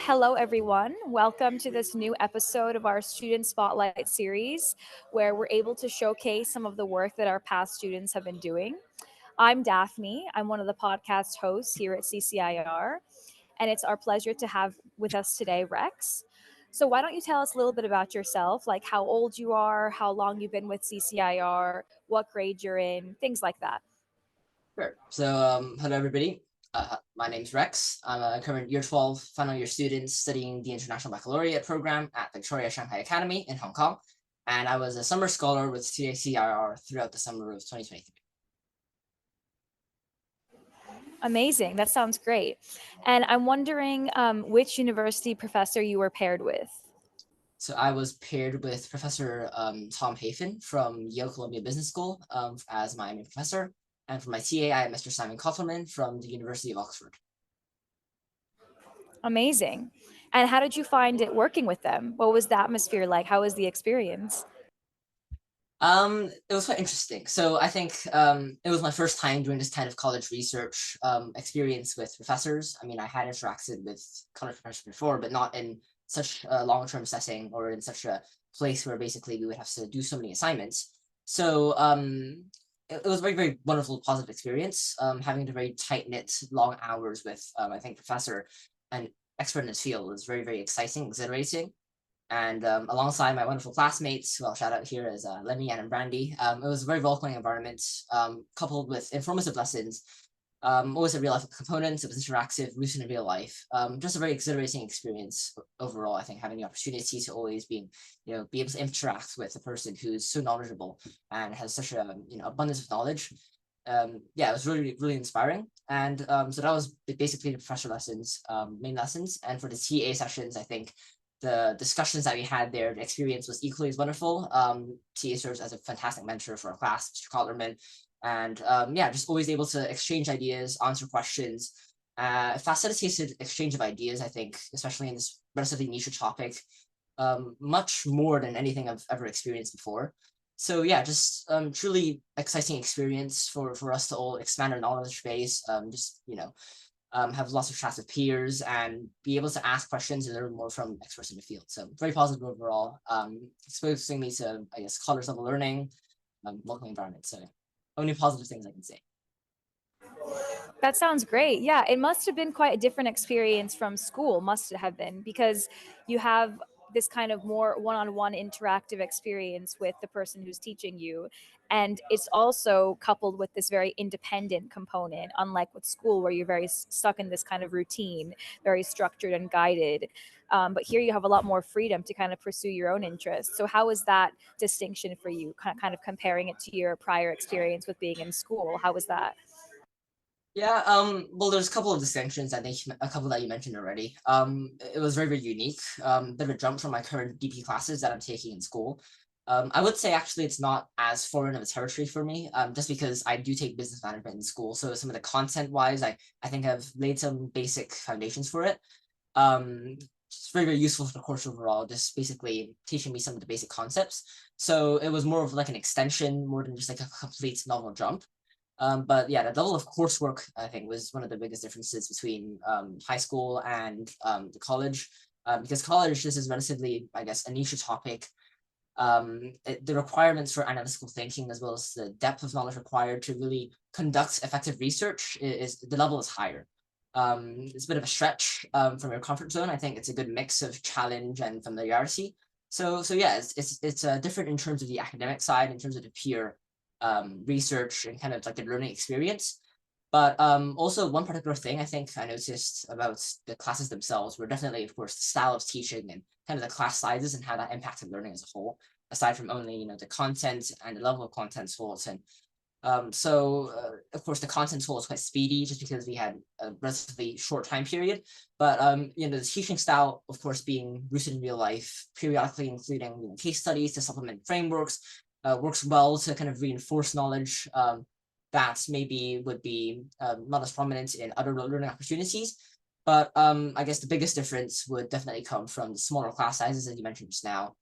Hello, everyone. Welcome to this new episode of our Student Spotlight series, where we're able to showcase some of the work that our past students have been doing. I'm Daphne. I'm one of the podcast hosts here at CCIR, and it's our pleasure to have with us today Rex. So, why don't you tell us a little bit about yourself, like how old you are, how long you've been with CCIR, what grade you're in, things like that? Sure. So, hello everybody. My name's Rex. I'm a current year 12 final year student studying the International Baccalaureate program at Victoria Shanghai Academy in Hong Kong. And I was a summer scholar with CCIR throughout the summer of 2023. Amazing. That sounds great. And I'm wondering which university professor you were paired with. So I was paired with Professor Tom Hafen from Yale Columbia Business School as my main professor. And for my TA, I had Mr. Simon Kottelman from the University of Oxford. Amazing. And how did you find it working with them? What was the atmosphere like? How was the experience? It was quite interesting. So I think it was my first time doing this kind of college research experience with professors. I mean, I had interacted with college professors before, but not in such a long-term setting or in such a place where basically we would have to do so many assignments. So it was a very, very wonderful, positive experience. Having the very tight-knit, long hours with, I think, professor and expert in his field was very, very exciting, exhilarating. And alongside my wonderful classmates, who I'll shout out here as Lemmy and Brandy, it was a very welcoming environment, coupled with informative lessons, always a real life component. It was interactive, rooted in real life. Just a very exhilarating experience overall. I think having the opportunity to always be able to interact with a person who's so knowledgeable and has such a abundance of knowledge. Yeah, it was really, really inspiring. And so that was basically the professor lessons, main lessons. And for the TA sessions, I think the discussions that we had there, the experience was equally as wonderful. TA serves as a fantastic mentor for our class, Mr. Kotlerman, and yeah, just always able to exchange ideas, answer questions, facilitated exchange of ideas, I think, especially in this relatively niche topic, much more than anything I've ever experienced before. So yeah, just truly exciting experience for us to all expand our knowledge base, have lots of chats with peers and be able to ask questions and learn more from experts in the field. So very positive overall, exposing me to, I guess, college level learning, welcoming environment. So only positive things I can say. That sounds great. Yeah, it must have been quite a different experience from school, must it have been, because you have this kind of more one-on-one interactive experience with the person who's teaching you. And it's also coupled with this very independent component, unlike with school, where you're very stuck in this kind of routine, very structured and guided. But here you have a lot more freedom to kind of pursue your own interests. So how was that distinction for you, kind of comparing it to your prior experience with being in school? How was that? Yeah, well, there's a couple of distinctions. I think a couple that you mentioned already. It was very, very unique. Bit of a jump from my current DP classes that I'm taking in school. I would say actually it's not as foreign of a territory for me, just because I do take business management in school. So some of the content wise, I think I've laid some basic foundations for it. It's very, very useful for the course overall, just basically teaching me some of the basic concepts. So it was more of like an extension, more than just like a complete novel jump. But yeah, the level of coursework, I think, was one of the biggest differences between high school and the college. Because college, this is relatively, I guess, a niche topic. The requirements for analytical thinking, as well as the depth of knowledge required to really conduct effective research, is the level is higher. It's a bit of a stretch from your comfort zone. I think it's a good mix of challenge and familiarity. So yeah, it's different in terms of the academic side, in terms of the peer research and kind of like the learning experience. But also one particular thing I think I noticed about the classes themselves were definitely, of course, the style of teaching and kind of the class sizes and how that impacted learning as a whole, aside from only, the content and the level of content taught. And of course, the content tool is quite speedy just because we had a relatively short time period. But the teaching style, of course, being rooted in real life, periodically including case studies to supplement frameworks, works well to kind of reinforce knowledge that maybe would be not as prominent in other learning opportunities. But I guess the biggest difference would definitely come from the smaller class sizes, as you mentioned just now.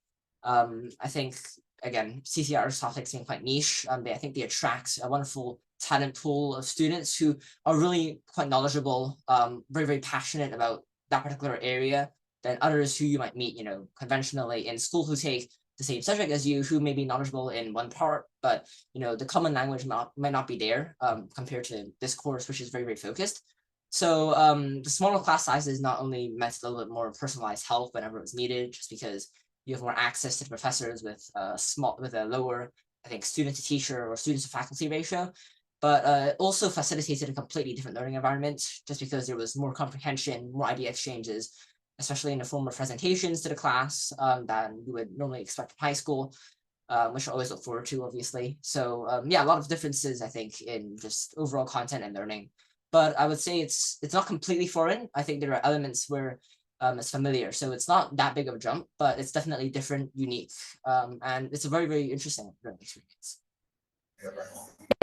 I think, again, CCIR's topics being quite niche, I think they attract a wonderful talent pool of students who are really quite knowledgeable, very, very passionate about that particular area than others who you might meet, conventionally in school who take the same subject as you, who may be knowledgeable in one part, but the common language might not be there compared to this course, which is very, very focused. So the smaller class sizes not only meant a little bit more personalized help whenever it was needed, just because you have more access to the professors with a lower, I think, student to teacher or student to faculty ratio, but also facilitated a completely different learning environment, just because there was more comprehension, more idea exchanges, especially in the form of presentations to the class than you would normally expect from high school, which I always look forward to, obviously. So yeah, a lot of differences, I think, in just overall content and learning. But I would say it's not completely foreign. I think there are elements where it's familiar. So it's not that big of a jump, but it's definitely different, unique, and it's a very, very interesting learning experience.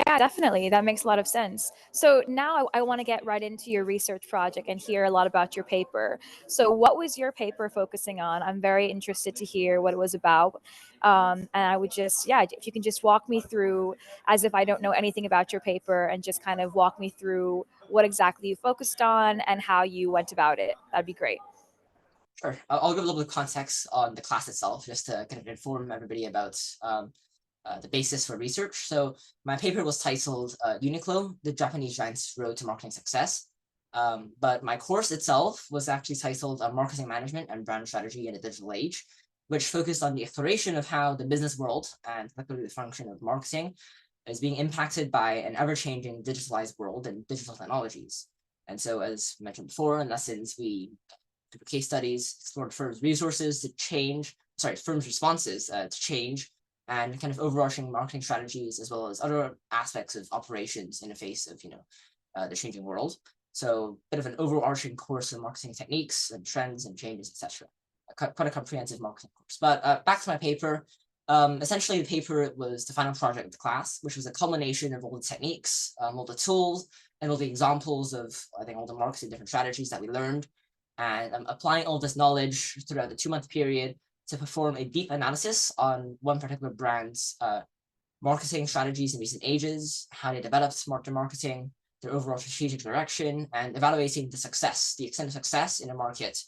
Yeah, definitely. That makes a lot of sense. So now I want to get right into your research project and hear a lot about your paper. So what was your paper focusing on? I'm very interested to hear what it was about. And I would just, yeah, if you can just walk me through as if I don't know anything about your paper and just kind of walk me through what exactly you focused on and how you went about it. That'd be great. Sure. I'll give a little bit of context on the class itself, just to kind of inform everybody about the basis for research. So my paper was titled Uniqlo, the Japanese Giant's Road to Marketing Success. But my course itself was actually titled Marketing Management and Brand Strategy in a Digital Age, which focused on the exploration of how the business world, and particularly the function of marketing, is being impacted by an ever-changing digitalized world and digital technologies. And so, as mentioned before in lessons, we through case studies, explored firms' resources to change, firms' responses to change, and kind of overarching marketing strategies, as well as other aspects of operations in the face of, the changing world. So a bit of an overarching course of marketing techniques and trends and changes, etc. Quite a comprehensive marketing course. But back to my paper. Essentially, the paper was the final project of the class, which was a culmination of all the techniques, all the tools, and all the examples of, I think, all the marketing different strategies that we learned, and I'm applying all this knowledge throughout the 2-month period to perform a deep analysis on one particular brand's marketing strategies in recent ages, how they developed smart marketing, their overall strategic direction, and evaluating the extent of success in the market.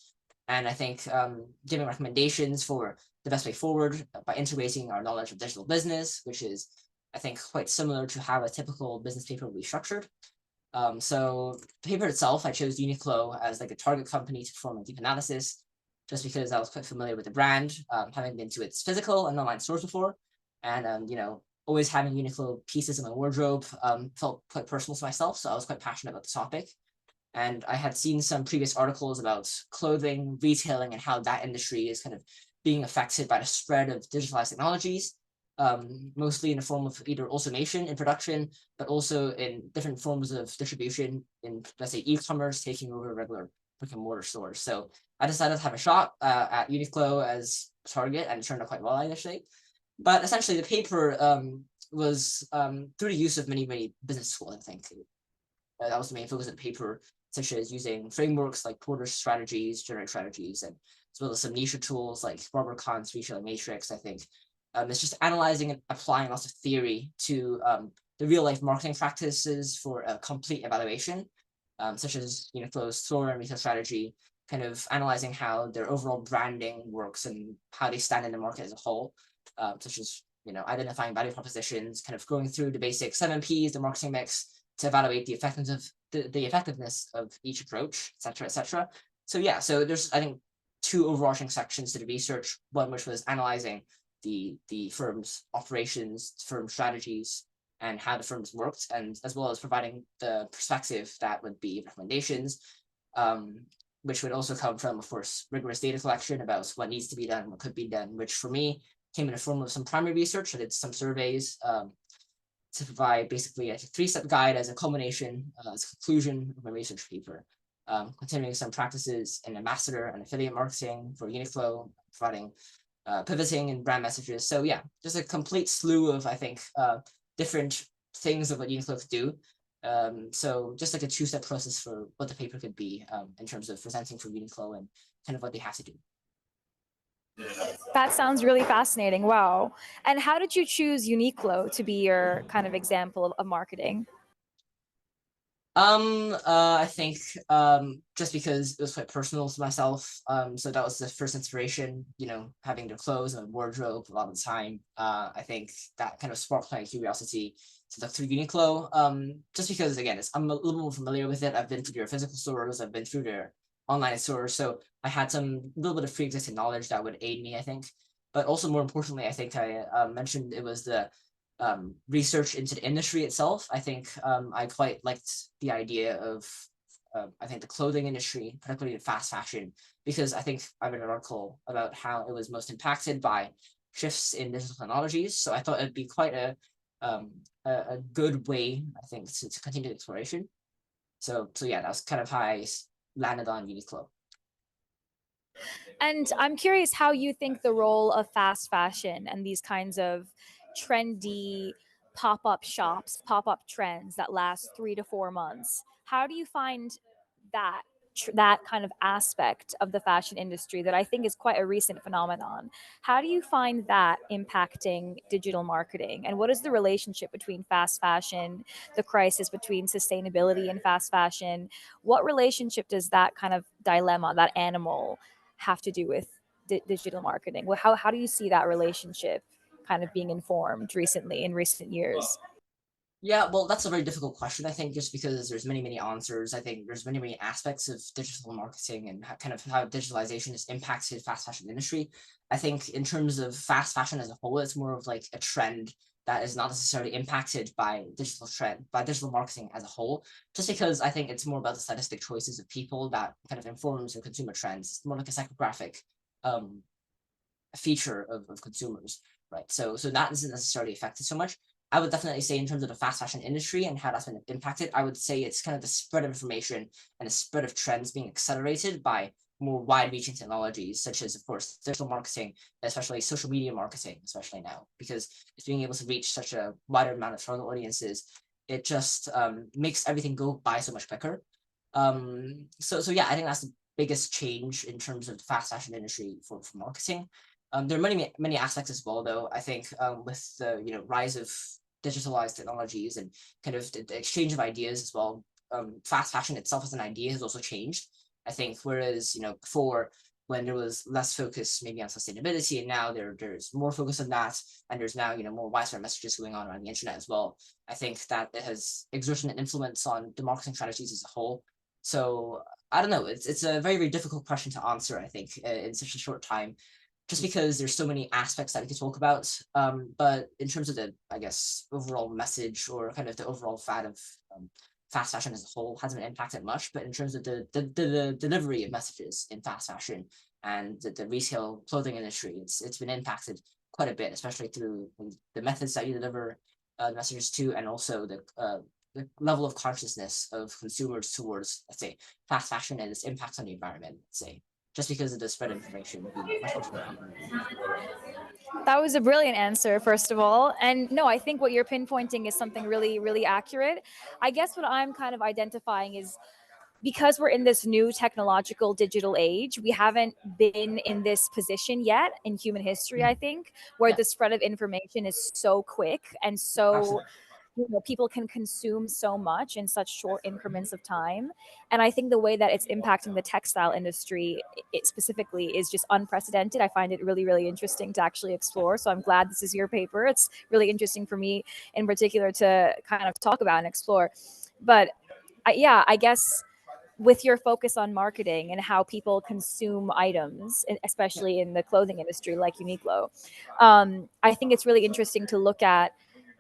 And I think giving recommendations for the best way forward by integrating our knowledge of digital business, which is, I think, quite similar to how a typical business paper will be structured. So the paper itself, I chose Uniqlo as like a target company to perform a deep analysis, just because I was quite familiar with the brand, having been to its physical and online stores before, and always having Uniqlo pieces in my wardrobe felt quite personal to myself, so I was quite passionate about the topic. And I had seen some previous articles about clothing, retailing, and how that industry is kind of being affected by the spread of digitalized technologies, mostly in the form of either automation in production, but also in different forms of distribution in, let's say, e-commerce taking over regular brick and mortar stores. So I decided to have a shot at Uniqlo as a target, and it turned out quite well initially. But essentially, the paper was through the use of many business tools, I think. That was the main focus of the paper, such as using frameworks like Porter's strategies, generic strategies, and as well as some niche tools like Robert Kahn's retailing matrix, I think. It's just analyzing and applying lots of theory to the real life marketing practices for a complete evaluation, such as Uniqlo's store and retail strategy, kind of analyzing how their overall branding works and how they stand in the market as a whole, such as identifying value propositions, kind of going through the basic 7 Ps, the marketing mix, to evaluate the effectiveness of each approach, etc., etc. So yeah, so there's, I think, 2 overarching sections to the research. One which was analyzing the firm's operations, firm strategies, and how the firms worked, and as well as providing the perspective that would be recommendations, which would also come from, of course, rigorous data collection about what needs to be done, what could be done, which for me came in the form of some primary research. I did some surveys to provide basically a 3-step guide as a culmination, as a conclusion of my research paper, continuing some practices in ambassador and affiliate marketing for Uniqlo, providing pivoting and brand messages. So yeah, just a complete slew of, I think, different things of what Uniqlo could do. So just like a 2-step process for what the paper could be in terms of presenting for Uniqlo and kind of what they have to do. That sounds really fascinating. Wow. And how did you choose Uniqlo to be your kind of example of marketing? I think just because it was quite personal to myself. So that was the first inspiration, having the clothes and wardrobe a lot of the time. I think that kind of sparked my curiosity to look through Uniqlo. Just because again, I'm a little more familiar with it. I've been through their physical stores, I've been through their online stores, so I had some little bit of pre-existing knowledge that would aid me, I think. But also more importantly, I think I mentioned it was the research into the industry itself. I think I quite liked the idea of I think the clothing industry, particularly the fast fashion, because I think I read an article about how it was most impacted by shifts in digital technologies. So I thought it'd be quite a good way, I think, to continue the exploration. So yeah, that's kind of how I landed on Uniqlo. And I'm curious how you think the role of fast fashion and these kinds of trendy pop-up shops, pop-up trends that last 3 to 4 months. How do you find that that kind of aspect of the fashion industry that I think is quite a recent phenomenon? How do you find that impacting digital marketing? And what is the relationship between fast fashion, the crisis between sustainability and fast fashion? What relationship does that kind of dilemma, that animal, have to do with digital marketing? How do you see that relationship kind of being informed recently in recent years? Yeah, well, that's a very difficult question, I think, just because there's many answers. I think there's many aspects of digital marketing and kind of how digitalization has impacted fast fashion industry. I think in terms of fast fashion as a whole, it's more of like a trend that is not necessarily impacted by digital marketing as a whole, just because I think it's more about the stylistic choices of people that kind of informs your consumer trends. It's more like a psychographic um, feature of consumers, right? So that isn't necessarily affected so much. I would definitely say in terms of the fast fashion industry and how that's been impacted, I would say it's kind of the spread of information and the spread of trends being accelerated by more wide-reaching technologies, such as, of course, digital marketing, especially social media marketing, especially now, because it's being able to reach such a wider amount of target audiences. It just makes everything go by so much quicker. So yeah, I think that's the biggest change in terms of the fast fashion industry for marketing. There are many aspects as well, though. I think with the rise of digitalized technologies and kind of the exchange of ideas as well, fast fashion itself as an idea has also changed. I think whereas before, when there was less focus maybe on sustainability, and now there's more focus on that, and there's now more widespread messages going on around the internet as well. I think that it has exerted an influence on the marketing strategies as a whole. So I don't know. It's a very difficult question to answer, I think, in such a short time, just because there's so many aspects that we could talk about. But in terms of the, I guess, overall message or kind of the overall fad of fast fashion as a whole hasn't been impacted much. But in terms of the delivery of messages in fast fashion and the retail clothing industry, it's been impacted quite a bit, especially through the methods that you deliver messages to, and also the level of consciousness of consumers towards, let's say, fast fashion and its impact on the environment, let's say, just because of the spread of information being much more common. That was a brilliant answer, first of all. And no, I think what you're pinpointing is something really accurate. I guess what I'm kind of identifying is because we're in this new technological digital age, we haven't been in this position yet in human history, I think, where Yeah, the spread of information is so quick and so, absolutely. people can consume so much in such short increments of time. And I think the way that it's impacting the textile industry, it specifically, is just unprecedented. I find it really interesting to actually Yeah, explore. So I'm glad this is your paper. It's really interesting for me in particular to kind of talk about and explore. But yeah, I guess with your focus on marketing and how people consume items, yeah, especially in the clothing industry like Uniqlo, I think it's really interesting to look at,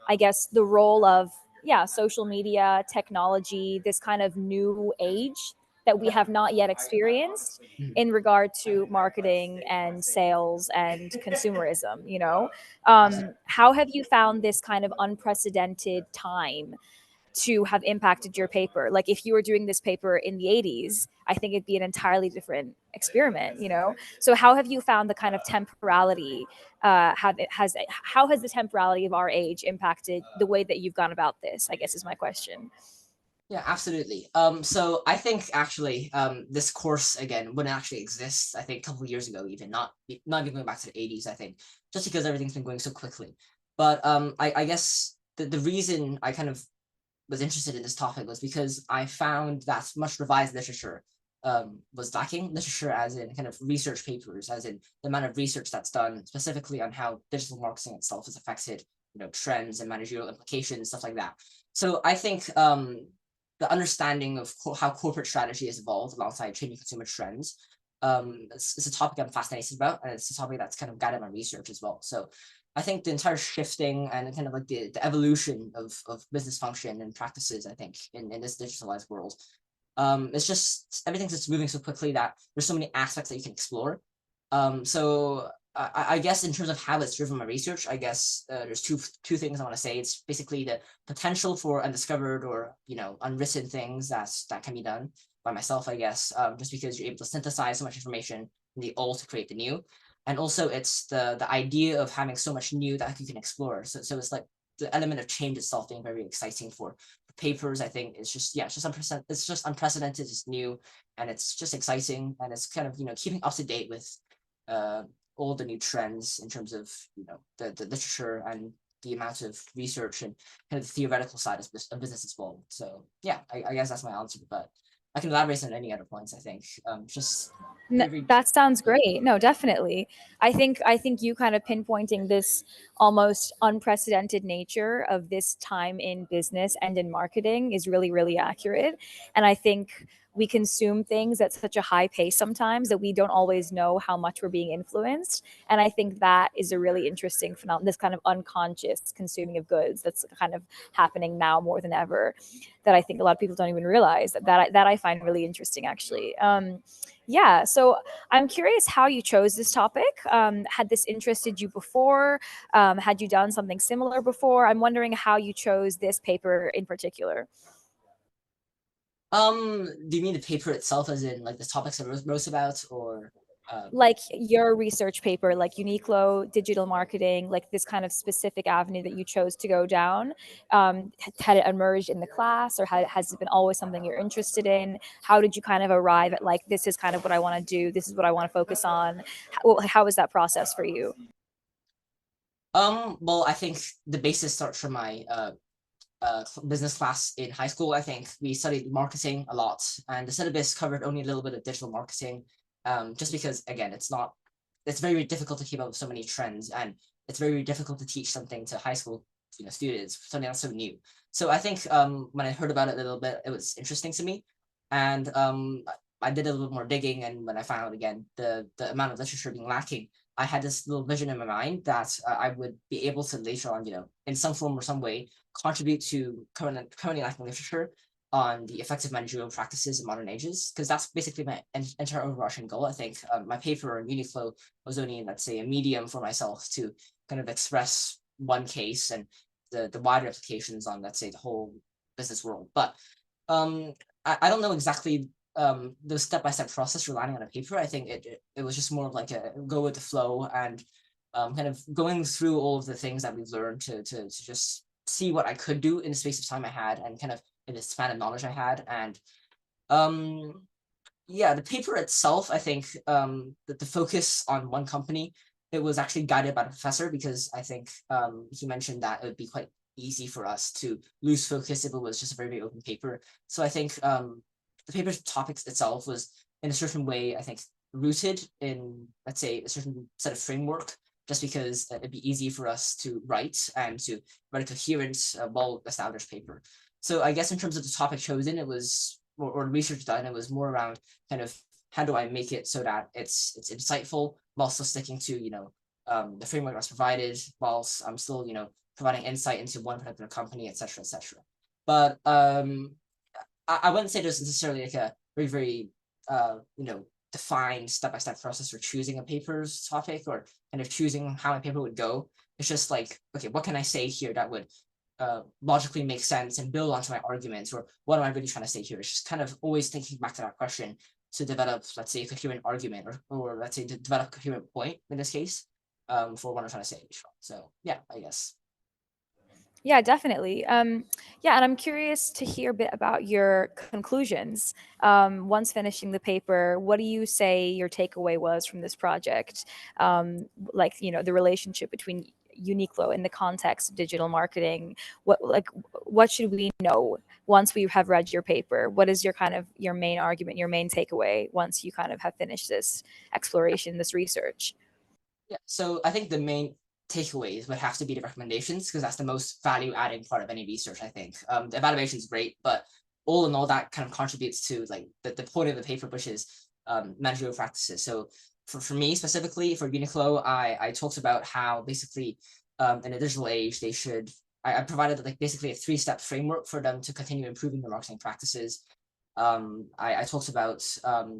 I guess, the role of, yeah, social media, technology, this kind of new age that we yeah. have not yet experienced Mhm. in regard to marketing and sales and consumerism. Absolutely. How have you found this kind of unprecedented time to have impacted your paper? Like if you were doing this paper in the 80s, I think it'd be an entirely different experiment. So how have you found the kind of temporality, how has the temporality of our age impacted the way that you've gone about this, I guess, is my question. Yeah, absolutely. So I think actually, this course again wouldn't actually exist. I think a couple of years ago, even not even going back to the 80s. I think just because everything's been going so quickly. But I guess the reason I kind of was interested in this topic was because I found that much revised literature was lacking. Literature as in kind of research papers, as in the amount of research that's done specifically on how digital marketing itself has affected, trends and managerial implications, stuff like that. So I think the understanding of how corporate strategy has evolved alongside changing consumer trends, it's a topic I'm fascinated about, and it's a topic that's kind of guided my research as well. So I think the entire shifting and kind of like the evolution of business function and practices, I think, in this digitalized world, it's just everything's just moving so quickly that there's so many aspects that you can explore. So I guess in terms of how it's driven my research, I guess there's two things I want to say. It's basically the potential for undiscovered or unwritten things that can be done by myself, I guess, just because you're able to synthesize so much information in the old to create the new. And also it's the idea of having so much new that you can explore. So it's like the element of change itself being very exciting for papers. I think it's just it's just unprecedented, it's new, and it's just exciting, and it's kind of keeping up to date with all the new trends in terms of the literature and the amount of research and kind of the theoretical side of business as well. So yeah, I guess that's my answer, but I can elaborate on any other points. I think just very, That sounds great. No, definitely. I think you kind of pinpointing this almost unprecedented nature of this time in business and in marketing is really, really accurate. And I think we consume things at such a high pace sometimes that we don't always know how much we're being influenced. And I think that is a really interesting phenomenon, this kind of unconscious consuming of goods that's kind of happening now more than ever, that I think a lot of people don't even realize. That I find really interesting, actually. Yeah, so I'm curious how you chose this topic. Had this interested you before? Had you done something similar before? I'm wondering how you chose this paper in particular. do you mean the paper itself, as in like the topics I wrote about, or Like your research paper, like Uniqlo, digital marketing, like this kind of specific avenue that you chose to go down. Had it emerged in the class, or has it been always something you're interested in? How did you kind of arrive at like, this is kind of what I want to do, this is what I want to focus on? How was that process for you? well, I think the basis starts from my business class in high school. I think we studied marketing a lot, and the syllabus covered only a little bit of digital marketing, just because again, it's very difficult to keep up with so many trends, and it's very difficult to teach something to high school students, something that's so new. So I think when I heard about it a little bit, it was interesting to me, and I did a little bit more digging, and when I found out again the amount of literature being lacking, I had this little vision in my mind that I would be able to later on, in some form or some way, contribute to currently lacking literature on the effective managerial practices in modern ages, because that's basically my entire overarching goal. I think my paper on Uniqlo was only, let's say, a medium for myself to kind of express one case and the wider applications on, let's say, the whole business world. But I don't know exactly the step-by-step process relying on a paper. I think it was just more of like a go with the flow, and kind of going through all of the things that we've learned to just see what I could do in the space of time I had, and kind of in the span of knowledge I had. And yeah, the paper itself, I think that the focus on one company, it was actually guided by the professor, because I think he mentioned that it would be quite easy for us to lose focus if it was just a very, very open paper. So I think the paper's topics itself was in a certain way, I think, rooted in, let's say, a certain set of framework, just because it'd be easy for us to write and to write a coherent, well-established paper. So I guess in terms of the topic chosen, it was, or research done, it was more around kind of how do I make it so that it's insightful while still sticking to the framework that's provided, whilst I'm still providing insight into one particular company, etc., etc. But I wouldn't say there's necessarily like a very, very defined step-by-step process for choosing a paper's topic, or kind of choosing how my paper would go. It's just like, okay, what can I say here that would logically make sense and build onto my arguments, or what am I really trying to say here? It's just kind of always thinking back to that question to develop, let's say, a coherent argument, or let's say to develop a coherent point in this case, for what I'm trying to say. So yeah, I guess. Yeah, definitely. Yeah, and I'm curious to hear a bit about your conclusions. Once finishing the paper, what do you say your takeaway was from this project? Like, the relationship between Uniqlo in the context of digital marketing? What should we know once we have read your paper? What is your main argument, your main takeaway once you kind of have finished this exploration, this research? Yeah, so I think the main takeaways would have to be the recommendations, because that's the most value adding part of any research, I think. The evaluation is great, but all in all, that kind of contributes to like the point of the paper, which is managerial practices. So for me specifically, for Uniqlo, I talked about how basically in a digital age, I provided like basically a 3-step framework for them to continue improving their marketing practices. I talked about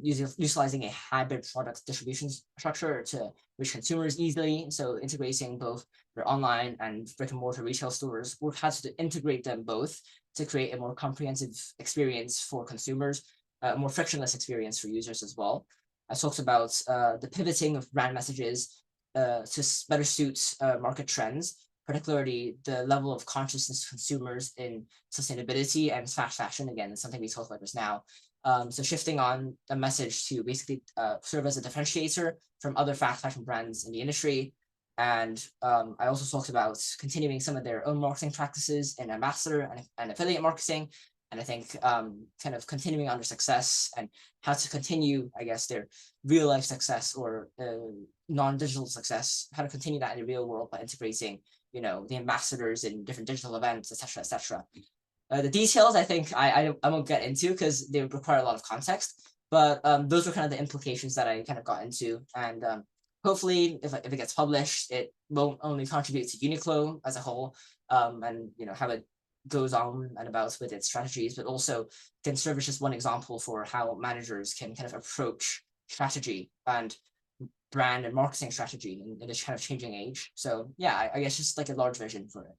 utilizing a hybrid product distribution structure to reach consumers easily. So integrating both their online and brick and mortar retail stores, work hard to integrate them both to create a more comprehensive experience for consumers, a more frictionless experience for users as well. I talked about the pivoting of brand messages to better suit market trends, particularly the level of consciousness of consumers in sustainability and fast fashion. Again, it's something we talked about just now. So shifting on a message to basically serve as a differentiator from other fast fashion brands in the industry. And I also talked about continuing some of their own marketing practices in ambassador and affiliate marketing. And I think kind of continuing on their success and how to continue, I guess, their real life success or non-digital success, how to continue that in the real world by integrating, the ambassadors in different digital events, etc., etc. The details, I think I won't get into because they would require a lot of context, but those were kind of the implications that I kind of got into. And hopefully, if it gets published, it won't only contribute to Uniqlo as a whole, and how it goes on and about with its strategies, but also can serve as just one example for how managers can kind of approach strategy and brand and marketing strategy in this kind of changing age. So yeah, I guess just like a large vision for it.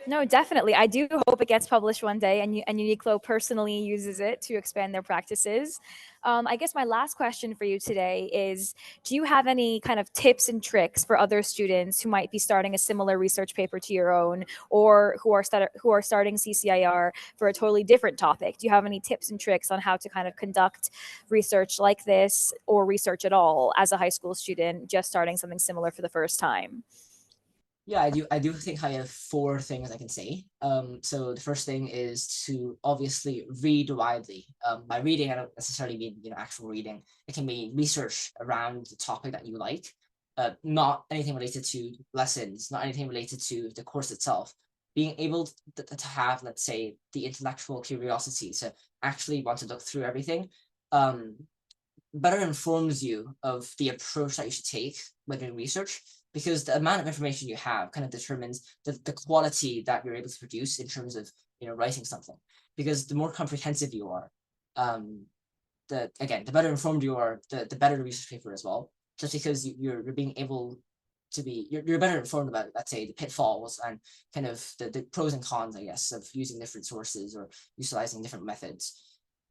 No, definitely. I do hope it gets published one day, and Uniqlo personally uses it to expand their practices. I guess my last question for you today is: do you have any kind of tips and tricks for other students who might be starting a similar research paper to your own, or who are starting CCIR for a totally different topic? Do you have any tips and tricks on how to kind of conduct research like this, or research at all, as a high school student just starting something similar for the first time? Yeah, I do think I have 4 things I can say. So the first thing is to obviously read widely. By reading, I don't necessarily mean actual reading. It can be research around the topic that you like, not anything related to lessons, not anything related to the course itself. Being able to have, let's say, the intellectual curiosity to actually want to look through everything, better informs you of the approach that you should take when doing research, because the amount of information you have kind of determines the quality that you're able to produce in terms of writing something. Because the more comprehensive you are, the better informed you are, the better the research paper as well. Just because you're being able to be you're better informed about, let's say, the pitfalls and kind of the pros and cons, I guess, of using different sources or utilizing different methods.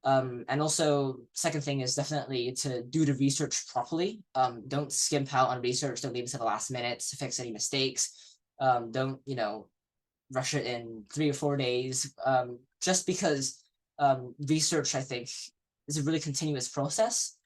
And also, second thing is definitely to do the research properly. Don't skimp out on research. Don't leave it to the last minute to fix any mistakes. Don't rush it in 3 or 4 days. Just because research, I think, is a really continuous process.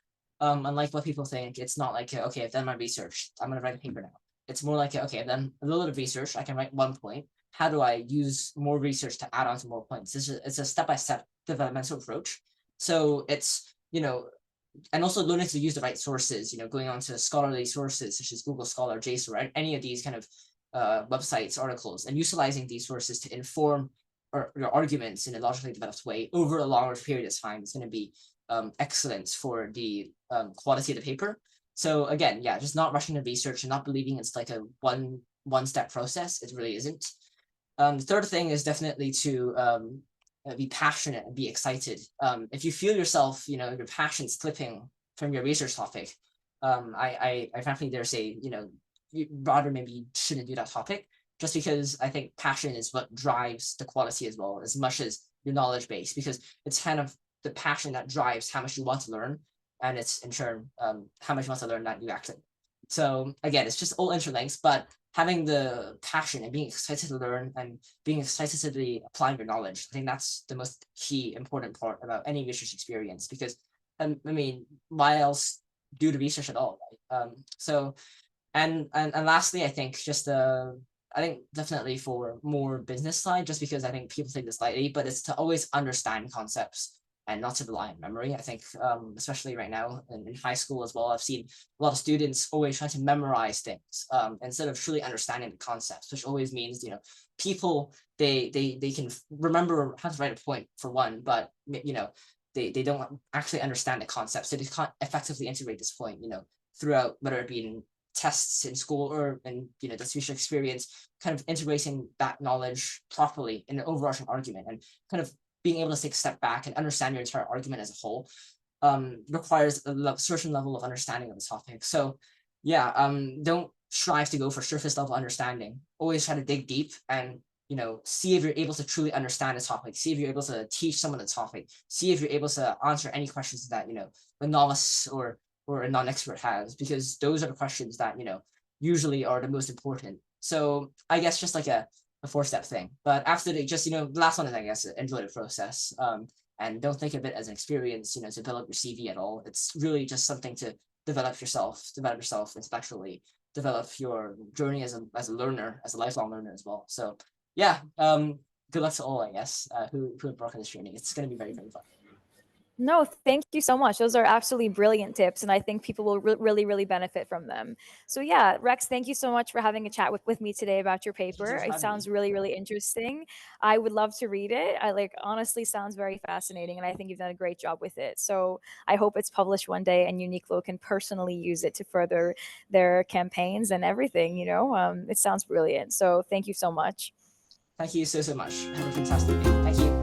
Unlike what people think, it's not like, okay, I've done my research, I'm gonna write a paper now. It's more like, okay, I've done a little bit of research, I can write 1 point. How do I use more research to add on to more points? It's a step-by-step developmental approach. So it's, and also learning to use the right sources, going on to scholarly sources such as Google Scholar, JSTOR, or any of these kind of websites, articles, and utilizing these sources to inform your arguments in a logically developed way over a longer period of time is going to be excellent for the quality of the paper. So again, yeah, just not rushing the research and not believing it's like a one-step process. It really isn't. The third thing is definitely to be passionate and be excited. If you feel yourself, your passion slipping from your research topic, I frankly dare say, you rather maybe shouldn't do that topic, just because I think passion is what drives the quality as well, as much as your knowledge base, because it's kind of the passion that drives how much you want to learn, and it's in turn how much you want to learn that you actually. So again, it's just all interlinks, but having the passion and being excited to learn and being excited to be applying your knowledge, I think that's the most key important part about any research experience, because I mean, why else do the research at all, right? So And lastly, I think I think definitely for more business side, just because I think people take this lightly, but it's to always understand concepts and not to rely on memory. I think, especially right now in high school as well, I've seen a lot of students always try to memorize things instead of truly understanding the concepts, which always means, people, they can remember how to write a point for one, but, they don't actually understand the concept. So they can't effectively integrate this point, throughout, whether it be in tests in school or in the future experience, kind of integrating that knowledge properly in an overarching argument, and kind of being able to take a step back and understand your entire argument as a whole requires a certain level of understanding of the topic. So yeah, don't strive to go for surface level understanding. Always try to dig deep and see if you're able to truly understand the topic, see if you're able to teach someone the topic, see if you're able to answer any questions that a novice or a non-expert has, because those are the questions that usually are the most important. So I guess just like a 4-step thing. But after just the last one is, I guess, enjoy the process, and don't think of it as an experience to build up your CV at all. It's really just something to develop yourself intellectually, develop your journey as a learner, as a lifelong learner as well. So yeah, good luck to all, I guess, who embark on this journey. It's going to be very, very fun. No, thank you so much. Those are absolutely brilliant tips, and I think people will really, really benefit from them. So yeah, Rex, thank you so much for having a chat with me today about your paper. It sounds really, really interesting. I would love to read it. Honestly sounds very fascinating, and I think you've done a great job with it. So I hope it's published one day and Uniqlo can personally use it to further their campaigns and everything, it sounds brilliant. So thank you so much. Thank you so much. Have a fantastic day. Thank you.